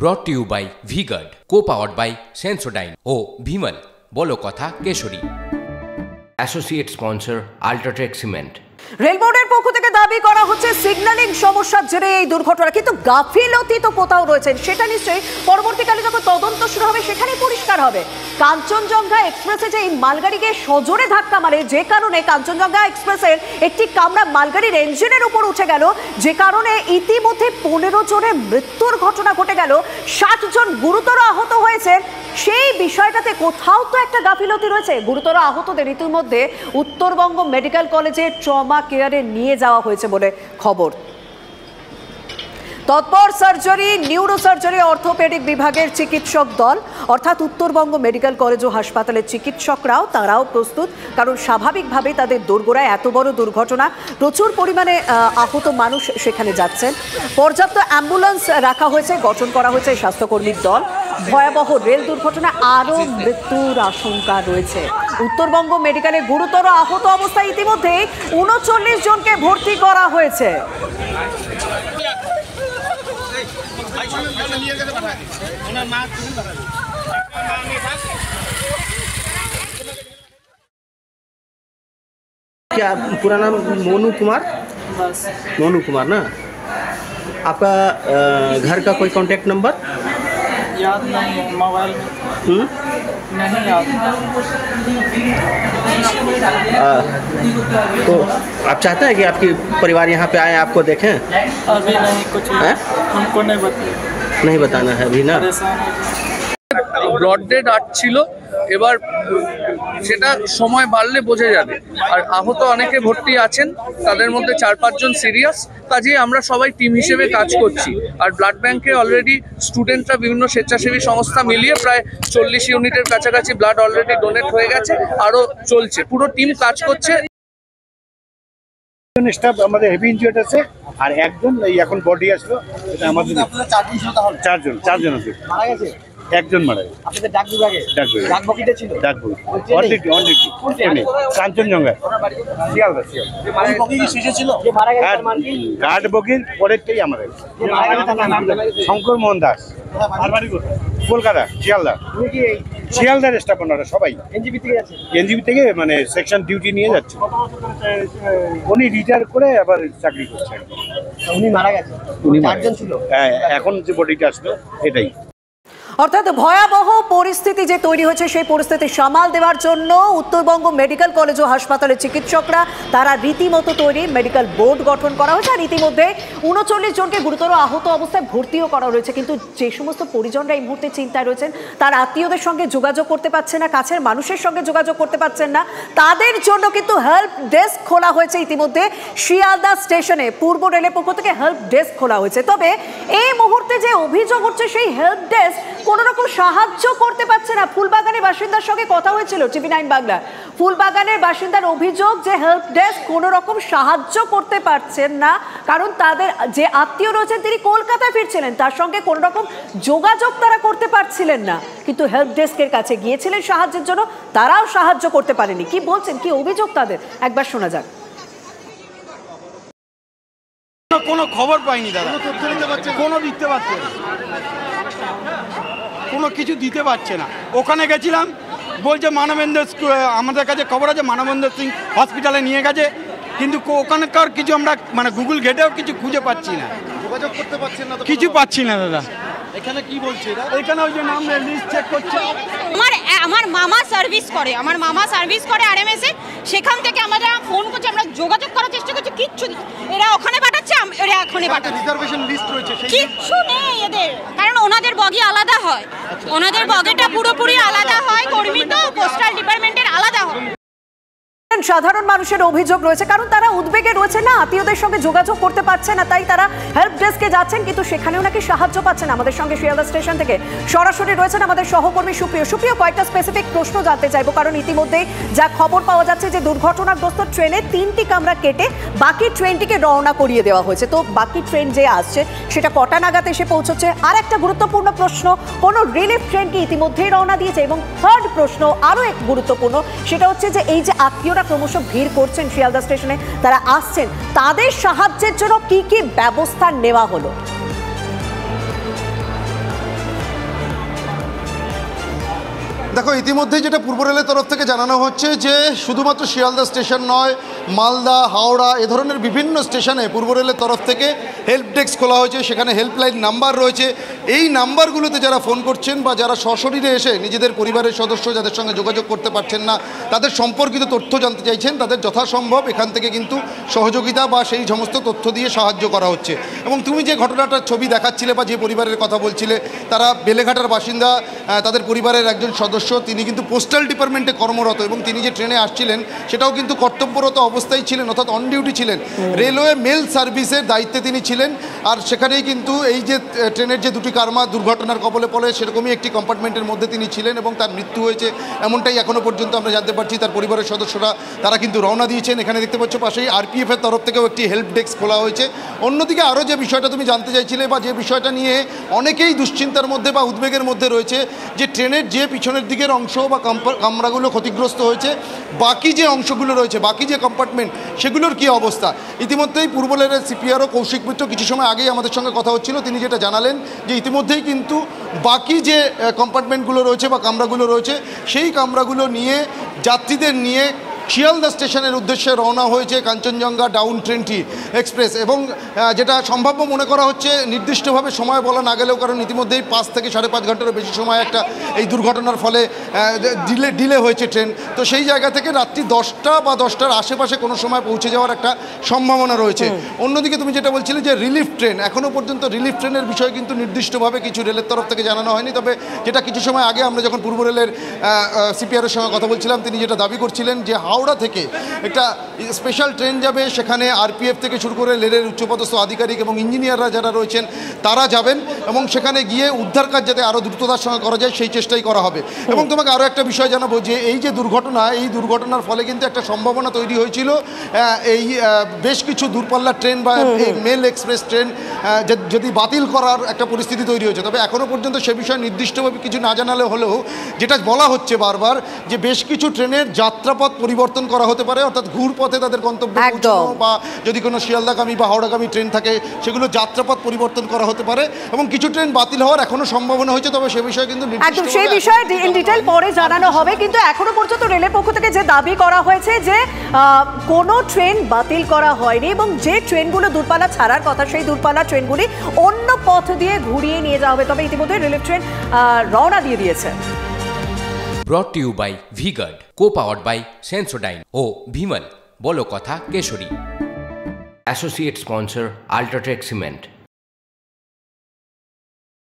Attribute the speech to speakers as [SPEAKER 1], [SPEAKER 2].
[SPEAKER 1] ব্রট to you by V Guard, co-powered by Sensodyne ও ভিমল বলো কথা কেশরী। Associate sponsor UltraTech cement.
[SPEAKER 2] রেলবোর্ডের পক্ষ থেকে দাবি করা হচ্ছে সিগন্যালিং সমস্যার জেরে এই দুর্ঘটনা, কিন্তু গাফিলতি তো কোথাও রয়েছে, সেটা নিশ্চয়ই পরবর্তীকালে যখন তদন্ত শুরু হবে সেখানে পরিষ্কার হবে। কাঞ্চনজঙ্ঘা এক্সপ্রেসে যে এই মালগাড়িকে সজোরে ধাক্কা মারে, যে কারণে কাঞ্চনজঙ্ঘা এক্সপ্রেসের একটি কামরা মালগাড়ির ইঞ্জিনের উপর উঠে গেল, যে কারণে ইতিমধ্যে 15 জনের মৃত্যুর ঘটনা ঘটে গেল, 60 জন গুরুতর আহত হয়েছে। সেই বিষয়টাতে কোথাও তো একটা গাফিলতি রয়েছে। গুরুতর আহতদের ইতিমধ্যে উত্তরবঙ্গ মেডিকেল কলেজের ট্রমা কেয়ারে নিয়ে যাওয়া হয়েছে বলে খবর। তৎপর সার্জারি, নিউরোসার্জারি, অর্থোপেডিক বিভাগের চিকিৎসক দল, অর্থাৎ উত্তরবঙ্গ মেডিকেল কলেজ ও হাসপাতালের চিকিৎসকরাও তারাও প্রস্তুত, কারণ স্বাভাবিকভাবেই তাদের দোরগোড়ায় এত বড় দুর্ঘটনা, প্রচুর পরিমাণে আহত মানুষ সেখানে যাচ্ছেন। পর্যাপ্ত অ্যাম্বুলেন্স রাখা হয়েছে, গঠন করা হয়েছে স্বাস্থ্যকর্মীর দল। ভয়াবহ রেল দুর্ঘটনা, আরও মৃত্যুর আশঙ্কা রয়েছে। উত্তরবঙ্গ মেডিকেলে গুরুতর আহত অবস্থায় ইতিমধ্যে 39 জনকে ভর্তি করা হয়েছে।
[SPEAKER 3] क्या पूरा नाम मोनू कुमार? मोनू कुमार ना। आपका घर का कोई कांटेक्ट नंबर
[SPEAKER 4] याद नहीं है, मोबाइल नहीं याद।
[SPEAKER 3] तो आप चाहते हैं कि आपकी परिवार यहाँ पे आए, आपको देखें?
[SPEAKER 4] अभी नहीं, कुछ हमको नहीं बताया,
[SPEAKER 3] नहीं बताना है अभी ना।
[SPEAKER 5] ব্রড ডেড ছিল, এবার সেটা সময় বাড়লে বোঝা যাবে। আর আহত অনেকে ভর্তি আছেন, তাদের মধ্যে 4-5 জন সিরিয়াস। কাজেই আমরা সবাই টিম হিসেবে কাজ করছি। আর ব্লাড ব্যাংকে অলরেডি স্টুডেন্টরা, বিভিন্ন স্বেচ্ছাসেবী সংস্থা মিলিয়ে প্রায় 40 ইউনিটের কাছাকাছি ব্লাড অলরেডি ডোনেট হয়ে গেছে, আরও চলছে। পুরো টিম কাজ করছে।
[SPEAKER 6] স্টাফ আমাদের হেভি ইনজুর্ড আছে, আর একজন এখন বডি আসলো, এটা আমাদের 4জন আছে, মারা গেছে একজন মারা গেছে। আপনাদের ডাক বিভাগে ডাক বগিতে ছিল, ডাক বগি অন ডিউটি কাঞ্চনজঙ্ঘা শিয়ালদা বগি শেষে ছিল, যে মারা গেছে তার মান কি? গার্ড বগির পরেরটাই আমাদের শঙ্কর মোহন দাস, আর বাড়ি কোথায়? কলকাতা, শিয়ালদা। শিয়ালদার স্টাফ ওনারা সবাই এনজিবি থেকে মানে সেকশন ডিউটি নিয়ে যাচ্ছে। উনি রিটায়ার করে আবার চাকরি করছেন। উনি মারা গেছে, উনি 4জন ছিল। হ্যাঁ, এখন যে বডিটা আসলো এটাই।
[SPEAKER 2] অর্থাৎ ভয়াবহ পরিস্থিতি যে তৈরি হয়েছে, সেই পরিস্থিতি সামাল দেওয়ার জন্য উত্তরবঙ্গ মেডিকেল কলেজ ও হাসপাতালের চিকিৎসকরা তারা রীতিমতো তৈরি, মেডিকেল বোর্ড গঠন করা হয়েছে। আর ইতিমধ্যে 39 জনকে গুরুতর আহত অবস্থায় ভর্তিও করা রয়েছে। কিন্তু যে সমস্ত পরিজনরা এই মুহূর্তে চিন্তায় রয়েছেন, তার আত্মীয়দের সঙ্গে যোগাযোগ করতে পারছে না, কাছের মানুষের সঙ্গে যোগাযোগ করতে পারছেন না, তাদের জন্য কিন্তু হেল্প ডেস্ক খোলা হয়েছে ইতিমধ্যে শিয়ালদা স্টেশনে। পূর্ব রেলের পক্ষ থেকে হেল্প ডেস্ক খোলা হয়েছে। তবে এই মুহূর্তে যে অভিযোগ হচ্ছে, সেই হেল্প ডেস্ক কোনো রকম সাহায্য করতে পারছে না। ফুলবাগানের বাসিন্দার সঙ্গে কথা হয়েছিল TV9 বাংলা। ফুলবাগানের বাসিন্দার অভিযোগ যে হেল্প ডেস্ক কোনো রকম সাহায্য করতে পারছেন না, কারণ তাদের যে আত্মীয় রয়েছেন তিনি কলকাতায় ফিরছিলেন, তার সঙ্গে কোনো রকম যোগাযোগ তারা করতে পারছিলেন না। কিন্তু হেল্প ডেস্কের কাছে গিয়েছিলেন সাহায্যের জন্য, তারাও সাহায্য করতে পারেনি। কি বলছেন, কি অভিযোগ তাদের, একবার শোনা যাক।
[SPEAKER 6] কোনো খবর পাইনি দাদা, কোনো দিতে পারছে না, কোনো কিছু দিতে পারছে না। ওখানে গেছিলাম, বলছে মানবেন্দ্র, আমাদের কাছে খবর আছে মানবেন্দ্র সিং হসপিটালে নিয়ে গেছে, কিন্তু ওখানকার কিছু আমরা মানে গুগল ঘেটেও কিছু খুঁজে পাচ্ছি না, যোগাযোগ করতে পারছেন না, কিছু পাচ্ছি না দাদা। এখানে কি বলছে? এখানে ওই যে নাম লিস্ট চেক করছে।
[SPEAKER 7] আমার মামা সার্ভিস করে RMS এ, সেখান থেকে আমরা ফোন করছি, আমরা যোগাযোগ করার চেষ্টা করছি, কিচ্ছু এরা ওখানে পাঠাচ্ছে, এরা এখানে পাঠাচ্ছে। রিজার্ভেশন লিস্ট রয়েছে, কিচ্ছু নেই এদের, কারণ ওনাদের বগি আলাদা হয়, ওনাদের বগিটা পুরোপুরি আলাদা হয়, কর্মী তো পোস্টাল ডিপার্টমেন্টের আলাদা হয়।
[SPEAKER 2] সাধারণ মানুষের অভিযোগ রয়েছে, কারণ তারা উদ্বেগে রয়েছে না, আত্মীয়দের সঙ্গে যোগাযোগ করতে পারছে না, তাই তারা হেল্প ডেস্কে যাচ্ছেন, কিন্তু সেখানেও নাকি সাহায্য পাচ্ছেন। আমাদের সঙ্গে শিয়ালদা স্টেশন থেকে সরাসরি রয়েছেন আমাদের সহকর্মী সুপ্রিয়। কয়েকটা স্পেসিফিক প্রশ্ন জানতে চাইবো, কারণ ইতিমধ্যেই যা খবর পাওয়া যাচ্ছে যে দুর্ঘটনাগ্রস্ত ট্রেনে 3টি কামরা কেটে বাকি ট্রেনটিকে রওনা করিয়ে দেওয়া হয়েছে। তো বাকি ট্রেন যে আসছে সেটা কটা নাগাদ এসে পৌঁছচ্ছে? আর একটা গুরুত্বপূর্ণ প্রশ্ন, কোন রিলিফ ট্রেন কি ইতিমধ্যেই রওনা দিয়েছে? এবং থার্ড প্রশ্ন, আরও এক গুরুত্বপূর্ণ, সেটা হচ্ছে যে এই যে আত্মীয়রা ক্রমশ ভিড় করছেন শিয়ালদা স্টেশনে, তারা আসছেন, তাদের সাহায্যের জন্য কি কি ব্যবস্থা নেওয়া হলো?
[SPEAKER 8] দেখো, ইতিমধ্যে যেটা পূর্ব রেলের তরফ থেকে জানানো হচ্ছে যে শুধুমাত্র শিয়ালদা স্টেশন নয়, মালদা, হাওড়া এ ধরনের বিভিন্ন স্টেশনে পূর্ব রেলের তরফ থেকে হেল্প ডেস্ক খোলা হয়েছে। সেখানে হেল্পলাইন নাম্বার রয়েছে। এই নাম্বারগুলোতে যারা ফোন করছেন বা যারা সশরীরে এসে নিজেদের পরিবারের সদস্য যাদের সঙ্গে যোগাযোগ করতে পারছেন না, তাদের সম্পর্কিত তথ্য জানতে চাইছেন, তাদের যথাসম্ভব এখান থেকে কিন্তু সহযোগিতা বা সেই সমস্ত তথ্য দিয়ে সাহায্য করা হচ্ছে। এবং তুমি যে ঘটনাটার ছবি দেখাচ্ছিলে বা যে পরিবারের কথা বলছিলে, তারা বেলেঘাটার বাসিন্দা, তাদের পরিবারের একজন সদস্য, তিনি কিন্তু পোস্টাল ডিপার্টমেন্টে কর্মরত এবং তিনি যে ট্রেনে আসছিলেন সেটাও কিন্তু কর্তব্যরত অবস্থায় ছিলেন, অর্থাৎ অন ডিউটি ছিলেন। রেলওয়ে মেল সার্ভিসের দায়িত্বে তিনি ছিলেন। আর সেখানেই কিন্তু এই যে ট্রেনের যে দুটি কারমা দুর্ঘটনার কবলে পড়ে, সেরকমই একটি কম্পার্টমেন্টের মধ্যে তিনি ছিলেন এবং তার মৃত্যু হয়েছে, এমনটাই এখনও পর্যন্ত আমরা জানতে পারছি। তার পরিবারের সদস্যরা তারা কিন্তু রওনা দিয়েছেন। এখানে দেখতে পাচ্ছ পাশেই আরপিএফের তরফ থেকেও একটি হেল্প ডেস্ক খোলা হয়েছে। অন্যদিকে আরও যে বিষয়টা তুমি জানতে চাইছিলে বা যে বিষয়টা নিয়ে অনেকেই দুশ্চিন্তার মধ্যে বা উদ্বেগের মধ্যে রয়েছে, যে ট্রেনের যে পিছনের দিকের অংশ বা কামরাগুলো ক্ষতিগ্রস্ত হয়েছে, বাকি যে অংশগুলো রয়েছে, বাকি যে কম্পার্টমেন্ট, সেগুলোর কী অবস্থা। ইতিমধ্যেই পূর্ব রেলের সিপিআরও কৌশিক মিত্র কিছু সময় আগেই আমাদের সঙ্গে কথা হচ্ছিল, তিনি যেটা জানালেন যে ইতিমধ্যেই কিন্তু বাকি যে কম্পার্টমেন্টগুলো রয়েছে বা কামরাগুলো রয়েছে, সেই কামরাগুলো নিয়ে যাত্রীদের নিয়ে শিয়ালদা স্টেশনের উদ্দেশ্যে রওনা হয়েছে কাঞ্চনজঙ্ঘা ডাউন ট্রেনটি এক্সপ্রেস। এবং যেটা সম্ভাব্য মনে করা হচ্ছে, নির্দিষ্টভাবে সময় বলা না গেলেও, কারণ ইতিমধ্যেই 5 থেকে 5.5 ঘন্টারও বেশি সময় একটা এই দুর্ঘটনার ফলে ডিলে হয়েছে ট্রেন। তো সেই জায়গা থেকে রাত্রি 10টা বা 10টার আশেপাশে কোনো সময় পৌঁছে যাওয়ার একটা সম্ভাবনা রয়েছে। অন্যদিকে তুমি যেটা বলছিলে যে রিলিফ ট্রেন, এখনও পর্যন্ত রিলিফ ট্রেনের বিষয়ে কিন্তু নির্দিষ্টভাবে কিছু রেলের তরফ থেকে জানানো হয়নি। তবে যেটা কিছু সময় আগে আমরা যখন পূর্ব রেলের সিপিআরের সঙ্গে কথা বলছিলাম, তিনি যেটা দাবি করছিলেন যে হাওড়া থেকে একটা স্পেশাল ট্রেন যাবে, সেখানে আরপিএফ থেকে শুরু করে রেলের উচ্চপদস্থ আধিকারিক এবং ইঞ্জিনিয়াররা যারা রয়েছেন তারা যাবেন এবং সেখানে গিয়ে উদ্ধার কাজ যাতে আরও দ্রুততার সঙ্গে করা যায় সেই চেষ্টাই করা হবে। এবং তোমাকে আরও একটা বিষয় জানাবো যে এই যে দুর্ঘটনা, এই দুর্ঘটনার ফলে কিন্তু একটা সম্ভাবনা তৈরি হয়েছিল এই বেশ কিছু দূরপাল্লার ট্রেন বা মেল এক্সপ্রেস ট্রেন যদি বাতিল করার একটা পরিস্থিতি তৈরি হয়েছে। তবে এখনও পর্যন্ত সে বিষয়ে নির্দিষ্টভাবে কিছু না জানালে হলেও যেটা বলা হচ্ছে বারবার, যে বেশ কিছু ট্রেনের যাত্রাপথ পরিবর্তন করা হতে পারে, অর্থাৎ ঘুরপথে তাদের গন্তব্যে পৌঁছানো, বা যদি কোনো শিয়ালদাগামী বা হাওড়াগামী ট্রেন থাকে সেগুলো যাত্রাপথ পরিবর্তন করা হতে পারে এবং কিছু ট্রেন বাতিল হওয়ার এখনো সম্ভাবনা হয়েছে। তবে সে বিষয়ে কিন্তু
[SPEAKER 2] একদম সেই বিষয়ে ইন ডিটেইল পরে জানানো হবে। কিন্তু এখনো পর্যন্ত রেলের পক্ষ থেকে যে দাবি করা হয়েছে যে কোনো ট্রেন বাতিল করা হয়নি এবং যে ট্রেনগুলো দূরপাল্লা ছাড়ার কথা, সেই দূরপাল্লা ট্রেনগুলি অন্য পথ দিয়ে ঘুরিয়ে নিয়ে যাওয়া হবে। তবে ইতিমধ্যে রিলিফ ট্রেন রওনা দিয়ে দিয়েছে।
[SPEAKER 1] Brought to you by V-Guard, co-powered by Sensodyne O Bhimal, বলো কথা Keshari. Associate sponsor Ultratech Cement.